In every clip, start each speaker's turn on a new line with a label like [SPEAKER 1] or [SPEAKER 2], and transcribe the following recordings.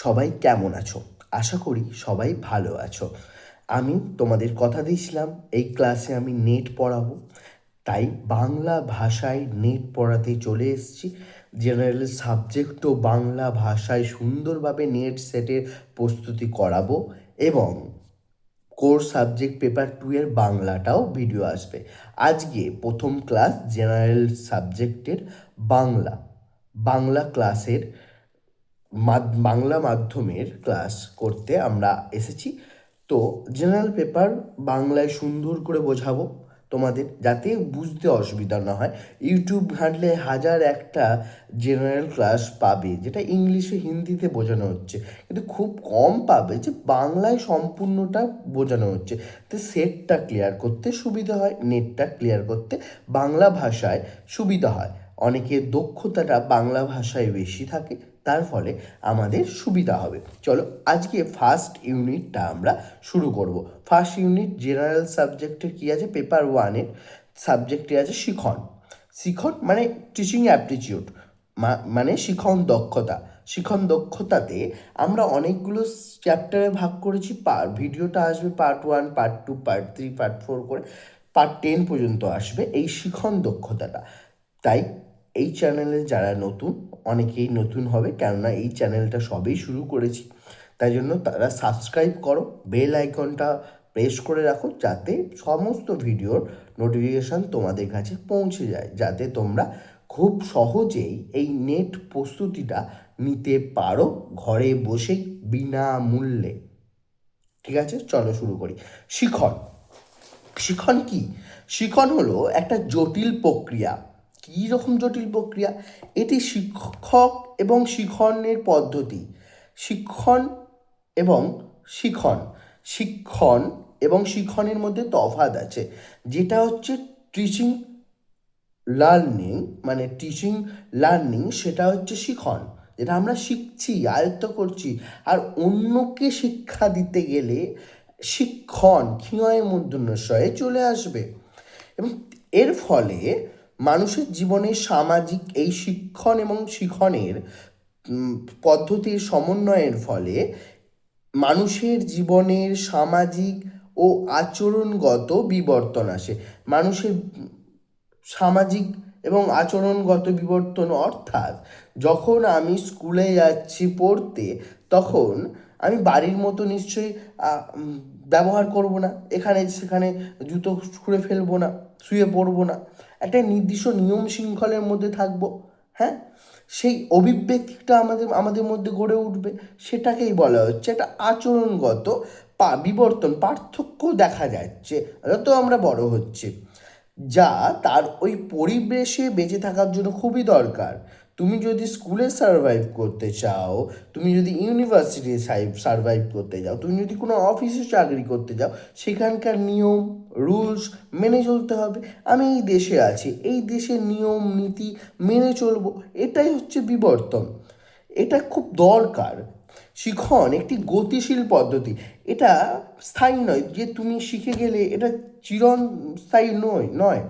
[SPEAKER 1] সবাই কেমন আছো? আশা করি সবাই ভালো আছো। আমি তোমাদের কথা দিয়েছিলাম এই ক্লাসে আমি নেট পড়াবো। তাই বাংলা ভাষায় নেট পড়াতে চলে এসেছি। জেনারেল সাবজেক্টও বাংলা ভাষায় সুন্দরভাবে নেট সেটের প্রস্তুতি করাবো এবং কোর সাবজেক্ট পেপার 2 এর বাংলাটাও ভিডিও আসবে। আজকে প্রথম ক্লাস জেনারেল সাবজেক্টের বাংলা বাংলা ক্লাসের বাংলা মাধ্যমের ক্লাস করতে আমরা এসেছি। তো জেনারেল পেপার বাংলায় সুন্দর করে বোঝাবো তোমাদের, যাতে বুঝতে অসুবিধা না হয়। ইউটিউব ঘাঁটলে হাজার একটা জেনারেল ক্লাস পাবে, যেটা ইংলিশে হিন্দিতে বোঝানো হচ্ছে, কিন্তু খুব কম পাবে যে বাংলায় সম্পূর্ণটা বোঝানো হচ্ছে। তো সেটটা ক্লিয়ার করতে সুবিধা হয়, নেটটা ক্লিয়ার করতে বাংলা ভাষায় সুবিধা হয়। অনেকের দক্ষতাটা বাংলা ভাষায় বেশি থাকে, তার ফলে আমাদের সুবিধা হবে। চলো আজকে ফার্স্ট ইউনিটটা আমরা শুরু করব। ফার্স্ট ইউনিট জেনারেল সাবজেক্টের কী আছে, পেপার 1-এর সাবজেক্টে আছে শিখন। শিখন মানে টিচিং অ্যাপটিটিউড, মানে শিখন দক্ষতা। শিখন দক্ষতাতে আমরা অনেকগুলো চ্যাপ্টারে ভাগ করেছি। ভিডিওটা আসবে পার্ট 1, পার্ট 2, পার্ট 3, পার্ট 4 করে পার্ট 10 পর্যন্ত আসবে এই শিখন দক্ষতাটা। তাই এই চ্যানেলে যারা নতুন, অনেকেই নতুন হবে, কেননা এই চ্যানেলটা সবেই শুরু করেছি, তাই জন্য তারা সাবস্ক্রাইব করো, বেল আইকনটা প্রেস করে রাখো, যাতে সমস্ত ভিডিওর নোটিফিকেশান তোমাদের কাছে পৌঁছে যায়, যাতে তোমরা খুব সহজেই এই নেট প্রস্তুতিটা নিতে পারো ঘরে বসেই বিনামূল্যে। ঠিক আছে, চলো শুরু করি। শিখন। শিখন কি? শিখন হলো একটা জটিল প্রক্রিয়া। কী রকম জটিল প্রক্রিয়া? এটি শিক্ষক এবং শিখনের পদ্ধতি। শিক্ষণ এবং শিখন, শিক্ষণ এবং শিখনের মধ্যে তফাৎ আছে। যেটা হচ্ছে টিচিং লার্নিং, মানে টিচিং লার্নিং, সেটা হচ্ছে শিখন, যেটা আমরা শিখছি, আয়ত্ত করছি। আর অন্যকে শিক্ষা দিতে গেলে শিক্ষণ ক্ষীণয়ে মূর্ধন্যস্বয়ে চলে আসবে। এবং এর ফলে মানুষের জীবনে সামাজিক এই শিক্ষণ এবং শিখনের পদ্ধতির সমন্বয়ের ফলে মানুষের জীবনের সামাজিক ও আচরণগত বিবর্তন আসে। মানুষের সামাজিক এবং আচরণগত বিবর্তন অর্থাৎ, যখন আমি স্কুলে যাচ্ছি পড়তে, তখন আমি বাড়ির মতো নিশ্চয়ই ব্যবহার করব না, এখানে সেখানে জুতো ছুঁড়ে ফেলবো না, শুয়ে পড়বো না, একটা নির্দিষ্ট নিয়ম শৃঙ্খলের মধ্যে থাকবো। হ্যাঁ, সেই অভিব্যক্তিটা আমাদের আমাদের মধ্যে গড়ে উঠবে। সেটাকেই বলা হচ্ছে একটা আচরণগত বিবর্তন, পার্থক্য দেখা যাচ্ছে যত আমরা বড় হচ্ছে, যা তার ওই পরিবেশে বেঁচে থাকার জন্য খুবই দরকার। তুমি যদি স্কুলে সার্ভাইভ করতে চাও, তুমি যদি ইউনিভার্সিটি সার্ভাইভ করতে চাও, তুমি যদি কোনো অফিসে চাকরি করতে চাও, সেখানকার নিয়ম রুলস মেনে চলতে হবে। আমি এই দেশে আছি, এই দেশের নিয়ম নীতি মেনে চলবো, এটাই হচ্ছে বিবর্তন। এটা খুব দরকার। শিখন একটি গতিশীল পদ্ধতি, এটা স্থায়ী নয় যে তুমি শিখে গেলে এটা চিরস্থায়ী নয়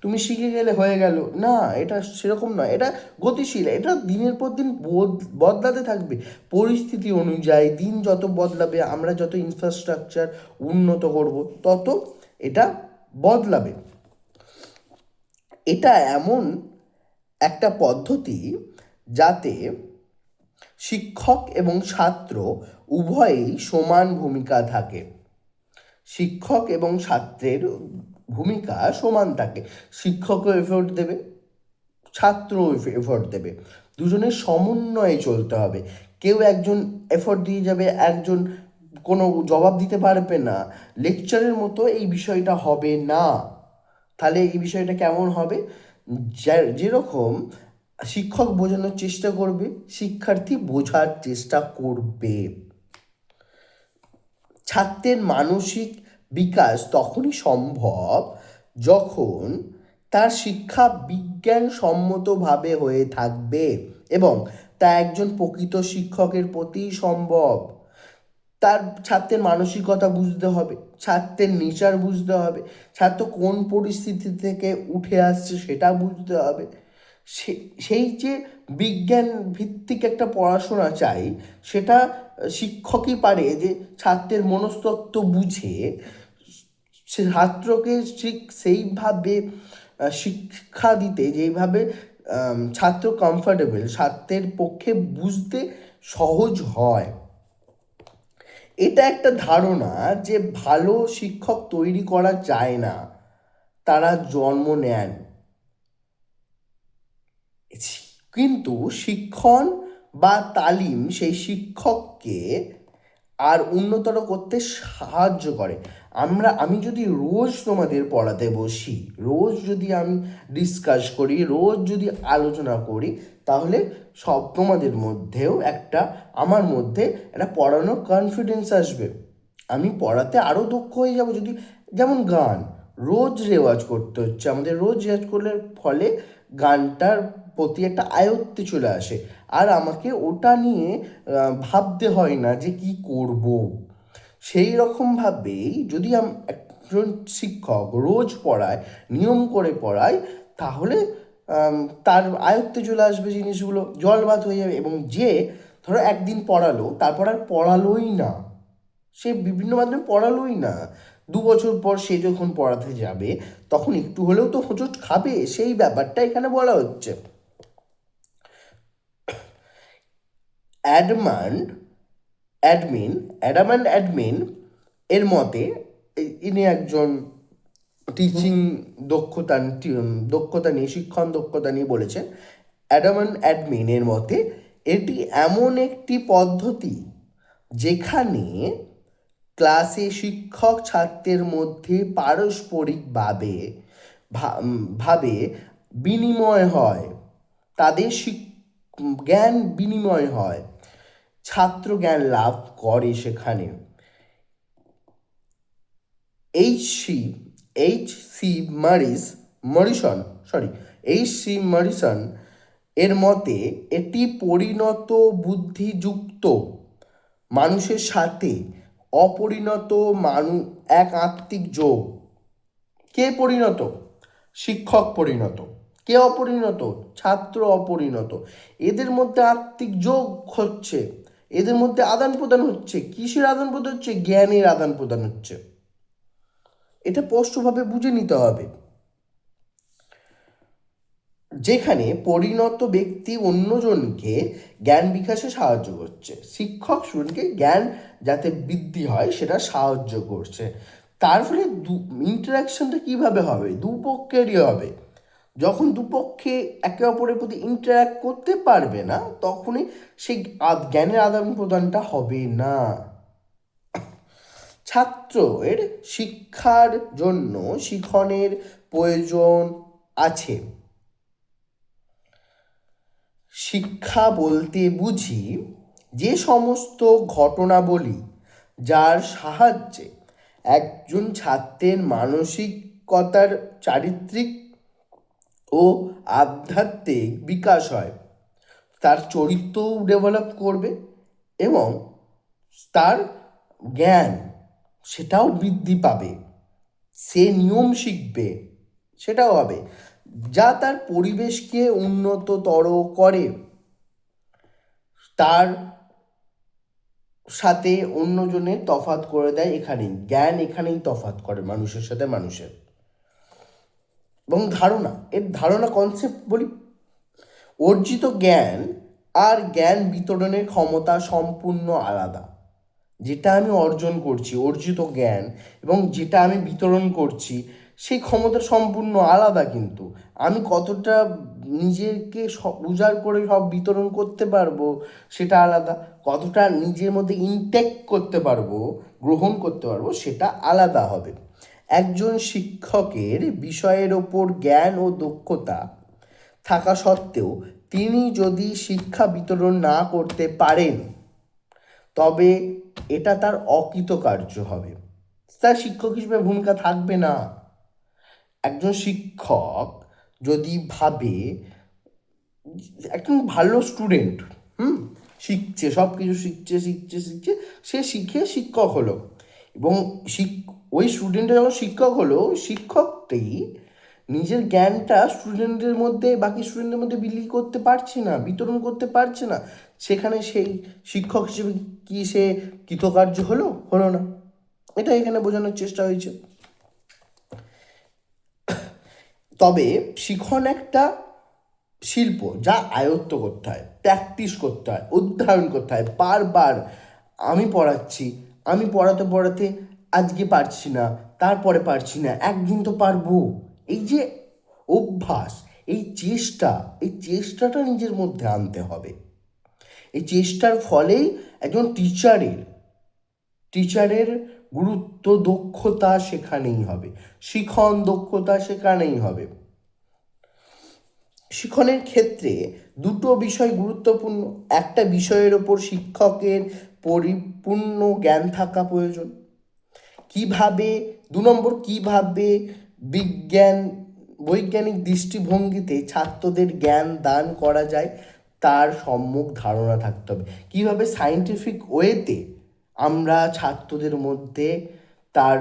[SPEAKER 1] তুমি শিখে গেলে হয়ে গেল না, এটা সেরকম নয়। এটা গতিশীল, এটা দিনের পর দিন বদলাতে থাকবে পরিস্থিতি অনুযায়ী। দিন যত বদলাবে, আমরা যত ইনফ্রাস্ট্রাকচার উন্নত করব, তত এটা বদলাবে। এটা এমন একটা পদ্ধতি যাতে শিক্ষক এবং ছাত্র উভয়েই সমান ভূমিকা থাকে। শিক্ষক এবং ছাত্রের ভূমিকা সমান থাকে। শিক্ষকও এফোর্ট দেবে, ছাত্রও এফোর্ট দেবে, দুজনের সমন্বয়ে চলতে হবে। কেউ একজন এফোর্ট দিয়ে যাবে, একজন কোনো জবাব দিতে পারবে না, লেকচারের মতো এই বিষয়টা হবে না। তাহলে এই বিষয়টা কেমন হবে? যেরকম শিক্ষক বোঝানোর চেষ্টা করবে, শিক্ষার্থী বোঝার চেষ্টা করবে। ছাত্রের মানসিক বিকাশ তখনই সম্ভব যখন তার শিক্ষা বিজ্ঞানসম্মতভাবে হয়ে থাকবে এবং তা একজন প্রকৃত শিক্ষকের প্রতিই সম্ভব। তার ছাত্রের মানসিকতা বুঝতে হবে, ছাত্রের নেচার বুঝতে হবে, ছাত্র কোন পরিস্থিতি থেকে উঠে আসছে সেটা বুঝতে হবে। সেই যে বিজ্ঞান ভিত্তিক একটা পড়াশোনা চাই, সেটা শিক্ষকই পারে যে ছাত্রের মনস্তত্ত্ব বুঝে সে ছাত্রকে ঠিক সেইভাবে শিক্ষা দিতে যেইভাবে ছাত্র কমফর্টেবল, ছাত্রের পক্ষে বুঝতে সহজ হয়। এটা একটা ধারণা যে ভালো শিক্ষক তৈরি করা যায় না, তারা জন্ম নেন। কিন্তু শিক্ষণ বা তালিম সেই শিক্ষককে আর উন্নতর করতে সাহায্য করে। আমি যদি রোজ তোমাদের পড়াতে বসি, রোজ যদি আমি ডিসকাস করি, রোজ যদি আলোচনা করি, তাহলে সব তোমাদের মধ্যেও আমার মধ্যে একটা পড়ানোর কনফিডেন্স আসবে। আমি পড়াতে আরও দক্ষ হয়ে যাব। যদি যেমন গান রোজ রেওয়াজ করতে হচ্ছে, আমাদের রোজ রেওয়াজ করলে ফলে গানটার প্রতি একটা আয়ত্তে চলে আসে, আর আমাকে ওটা নিয়ে ভাবতে হয় না যে কি করব। সেই রকমভাবেই যদি একজন শিক্ষক রোজ পড়ায়, নিয়ম করে পড়ায়, তাহলে তার আয়ত্তে চলে আসবে জিনিসগুলো, জলবাত হয়ে যাবে। এবং যে ধরো একদিন পড়ালো, তারপর আর পড়ালোই না, সে বিভিন্ন মাধ্যমে পড়ালোই না, 2 বছর পর সে যখন পড়াতে যাবে তখন একটু হলেও তো হোঁচট খাবে। সেই ব্যাপারটা এখানে বলা হচ্ছে। অ্যাডামান্ড অ্যাডমিন এর মতে, ইনি একজন টিচিং দক্ষতা নিয়ে, শিক্ষণ দক্ষতা নিয়ে বলেছেন। অ্যাডামান্ড অ্যাডমিন এর মতে এটি এমন একটি পদ্ধতি যেখানে ক্লাসে শিক্ষক ছাত্রের মধ্যে পারস্পরিকভাবে ভাবে বিনিময় হয়, তাদের জ্ঞান বিনিময় হয়, ছাত্র জ্ঞান লাভ করে সেখানে। এইচ সি মরিসন এর মতে এটি পরিণত বুদ্ধিযুক্ত মানুষের সাথে অপরিণত এক আত্মিক যোগ। কে পরিণত? শিক্ষক পরিণত। কে অপরিণত? ছাত্র অপরিণত। এদের মধ্যে আত্মিক যোগ হচ্ছে, এদের মধ্যে আদান প্রদান হচ্ছে। কিসের আদান প্রদান হচ্ছে? জ্ঞানের আদান প্রদান হচ্ছে। এটা স্পষ্টভাবে বুঝে নিতে হবে। যেখানে পরিণত ব্যক্তি অন্যজনকে জ্ঞান বিকাশে সাহায্য করছে, শিক্ষক স্টুডেন্টকে জ্ঞান যাতে বৃদ্ধি হয় সেটা সাহায্য করছে। তার ফলে ইন্টারাকশনটা কীভাবে হবে? দুপক্ষেরই হবে। যখন দুপক্ষে একে অপরের প্রতি ইন্টারাক্ট করতে পারবে না, তখনই সেই জ্ঞানের আদান প্রদানটা হবে না। ছাত্রের শিক্ষার জন্য শিক্ষণের প্রয়োজন আছে। শিক্ষা বলতে বুঝি যে সমস্ত ঘটনাবলী যার সাহায্যে একজন ছাত্রের মানসিকতার চারিত্রিক ও আধ্যাত্মিক বিকাশ হয়, তার চরিত্রও ডেভেলপ করবে এবং তার জ্ঞান সেটাও বৃদ্ধি পাবে, সে নিয়ম শিখবে, সেটাও হবে, যা তার পরিবেশকে উন্নততর করে, তার সাথে অন্যজনের তফাৎ করে দেয়। এখানেই জ্ঞান, এখানেই তফাৎ করে মানুষের সাথে মানুষের। এবং ধারণা কনসেপ্ট বলি, অর্জিত জ্ঞান আর জ্ঞান বিতরণের ক্ষমতা সম্পূর্ণ আলাদা। যেটা আমি অর্জন করছি, অর্জিত জ্ঞান, এবং যেটা আমি বিতরণ করছি, সেই ক্ষমতা সম্পূর্ণ আলাদা। কিন্তু আমি কতটা নিজেকে উজাড় করে সব বিতরণ করতে পারবো সেটা আলাদা, কতটা নিজের মধ্যে ইনটেক করতে পারবো, গ্রহণ করতে পারবো, সেটা আলাদা হবে। একজন শিক্ষকের বিষয়ের ওপর জ্ঞান ও দক্ষতা থাকা সত্ত্বেও তিনি যদি শিক্ষা বিতরণ না করতে পারেন, তবে এটা তার অকৃতকার্য হবে, তার শিক্ষক হিসেবে ভূমিকা থাকবে না। একজন শিক্ষক যদি ভাবে একজন ভালো স্টুডেন্ট শিখছে, সব কিছু শিখছে, সে শিখে শিক্ষক হলো, এবং ওই স্টুডেন্টটা যখন শিক্ষক হলো, শিক্ষকটি নিজের জ্ঞানটা স্টুডেন্টদের মধ্যে, বাকি স্টুডেন্টদের মধ্যে বিলি করতে পারছে না, বিতরণ করতে পারছে না, সেখানে সেই শিক্ষক হিসেবে কি সে কৃতকার্য হলো? হলো না। এটা এখানে বোঝানোর চেষ্টা হয়েছে। তবে শিখন একটা শিল্প, যা আয়ত্ত করতে হয়, প্র্যাকটিস করতে হয়, অধ্যয়ন করতে হয় বারবার। আমি পড়াচ্ছি, আমি পড়াতে পড়াতে আজকে পারছি না, তারপরে পারছি না, একদিন তো পারবো। এই যে অভ্যাস, এই চেষ্টাটা নিজের মধ্যে আনতে হবে। এই চেষ্টার ফলেই একজন টিচারের গুরুত্ব, দক্ষতা সেখানেই হবে, শিখন দক্ষতা সেখানেই হবে। শিক্ষণের ক্ষেত্রে দুটো বিষয় গুরুত্বপূর্ণ। একটা বিষয়ের ওপর শিক্ষকের পরিপূর্ণ জ্ঞান থাকা প্রয়োজন। কিভাবে, 2 নম্বর, কিভাবে বৈজ্ঞানিক দৃষ্টিভঙ্গিতে ছাত্রদের জ্ঞান দান করা যায় তার সম্যক ধারণা থাকতে হবে। কিভাবে সায়েন্টিফিক ওয়েতে আমরা ছাত্রদের মধ্যে তার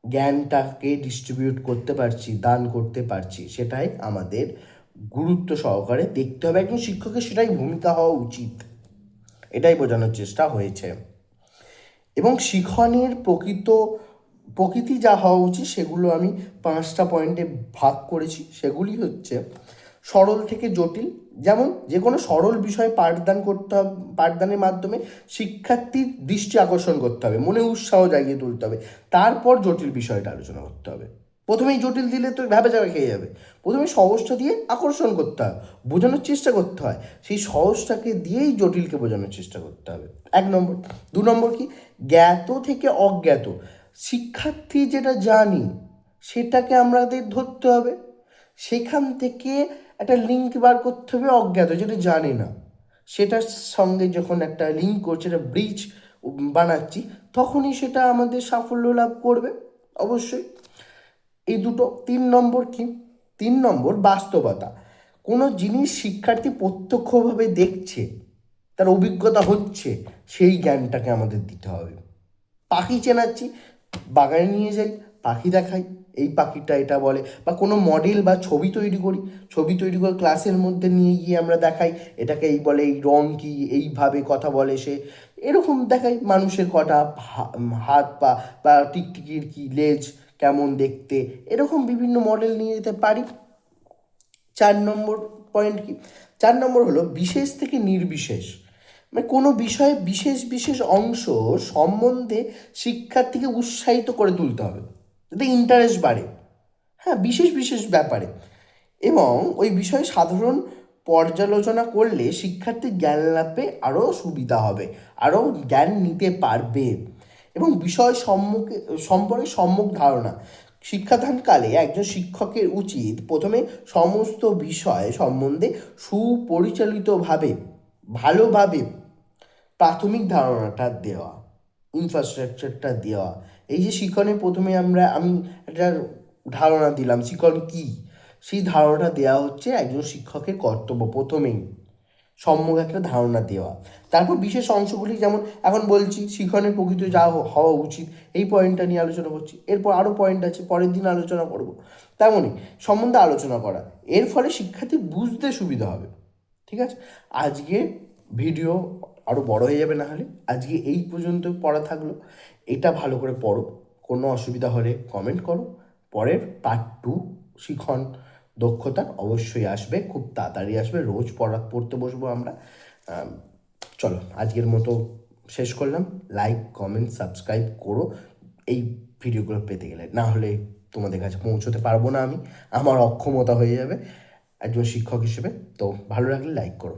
[SPEAKER 1] জ্ঞানটাকে ডিস্ট্রিবিউট করতে পারছি, দান করতে পারছি, সেটাই আমাদের গুরুত্ব সহকারে দেখতে হবে। একজন শিক্ষকের সেটাই ভূমিকা হওয়া উচিত, এটাই বোঝানোর চেষ্টা হয়েছে। এবং শিখনের প্রকৃতি যা হওয়া উচিত সেগুলো আমি 5টা পয়েন্টে ভাগ করেছি। সেগুলি হচ্ছে: সরল থেকে জটিল, যেমন যে কোনো সরল বিষয়ে পাঠদানের মাধ্যমে শিক্ষার্থীর দৃষ্টি আকর্ষণ করতে হবে, মনে উৎসাহ জাগিয়ে তুলতে হবে, তারপর জটিল বিষয়টা আলোচনা করতে হবে। প্রথমেই জটিল দিলে তো ভ্যাবে খেয়ে যাবে। প্রথমে সহজটা দিয়ে আকর্ষণ করতে হয়, বোঝানোর চেষ্টা করতে হয়, সেই সহজটাকে দিয়েই জটিলকে বোঝানোর চেষ্টা করতে হবে। 1 নম্বর। 2 নম্বর কি? জ্ঞাত থেকে অজ্ঞাত, শিক্ষার্থী যেটা জানি সেটাকে আমাদের ধরতে হবে, সেখান থেকে একটা লিঙ্ক বার করতে হবে অজ্ঞাত, যেটা জানে না, সেটার সঙ্গে যখন একটা লিঙ্ক করছে, একটা ব্রিজ বানাচ্ছি, তখনই সেটা আমাদের সাফল্য লাভ করবে অবশ্যই। এই দুটো। 3 নম্বর কি? 3 নম্বর, বাস্তবতা। কোনো জিনিস শিক্ষার্থী প্রত্যক্ষভাবে দেখছে, তার অভিজ্ঞতা হচ্ছে, সেই জ্ঞানটাকে আমাদের দিতে হবে। পাখি চেনাচ্ছি, বাগানে নিয়ে যাই, পাখি দেখাই, এই পাখিটা এটা বলে, বা কোনো মডেল বা ছবি তৈরি করে ক্লাসের মধ্যে নিয়ে গিয়ে আমরা দেখাই, এটাকে এই বলে, এই রং কি, এইভাবে কথা বলে সে, এরকম দেখাই। মানুষের কটা হাত পা, বা টিকটিকির কি লেজ, কেমন দেখতে, এরকম বিভিন্ন মডেল নিয়ে যেতে পারি। 4 নম্বর পয়েন্ট কি? 4 নম্বর হলো বিশেষ থেকে নির্বিশেষ, মানে কোনো বিষয়ে বিশেষ বিশেষ অংশ সম্বন্ধে শিক্ষার্থীকে উৎসাহিত করে তুলতে হবে, যাতে ইন্টারেস্ট বাড়ে, হ্যাঁ, বিশেষ বিশেষ ব্যাপারে। এবং ওই বিষয়ে সাধারণ পর্যালোচনা করলে শিক্ষার্থীর জ্ঞান লাভে আরও সুবিধা হবে, আরও জ্ঞান নিতে পারবে। এবং বিষয় সম্পর্কে সম্যক ধারণা, শিক্ষাদানকালে একজন শিক্ষকের উচিত প্রথমে সমস্ত বিষয় সম্বন্ধে সুপরিচালিতভাবে, ভালোভাবে প্রাথমিক ধারণাটা দেওয়া, ইনফ্রাস্ট্রাকচারটা দেওয়া। এই যে শিক্ষণে প্রথমে আমি একটা ধারণা দিলাম, শিক্ষণ কী, সেই ধারণাটা দেওয়া হচ্ছে একজন শিক্ষকের কর্তব্য, প্রথমেই সম্যক একটা ধারণা দেওয়া। তারপর বিশেষ অংশগুলি, যেমন এখন বলছি শিক্ষণের প্রকৃত যা হওয়া উচিত, এই পয়েন্টটা নিয়ে আলোচনা করছি, এরপর আরও পয়েন্ট আছে, পরের দিন আলোচনা করব। তেমনই সম্বন্ধে আলোচনা করা, এর ফলে শিক্ষার্থী বুঝতে সুবিধা হবে। ঠিক আছে, আজকে ভিডিও আরও বড় হয়ে যাবে, না হলে আজকে এই পর্যন্ত পড়া থাকলো। এটা ভালো করে পড়ো, কোনো অসুবিধা হলে কমেন্ট করো। পরের পার্ট 2 শিখন দক্ষতার অবশ্যই আসবে, খুব তাড়াতাড়ি আসবে, রোজ পড়তে বসবো আমরা। চলো আজকের মতো শেষ করলাম। লাইক, কমেন্ট, সাবস্ক্রাইব করো এই ভিডিওগুলো পেতে গেলে, না হলে তোমাদের কাছে পৌঁছতে পারবো না আমি, আমার অক্ষমতা হয়ে যাবে একজন শিক্ষক হিসেবে। তো ভালো লাগলে লাইক করো।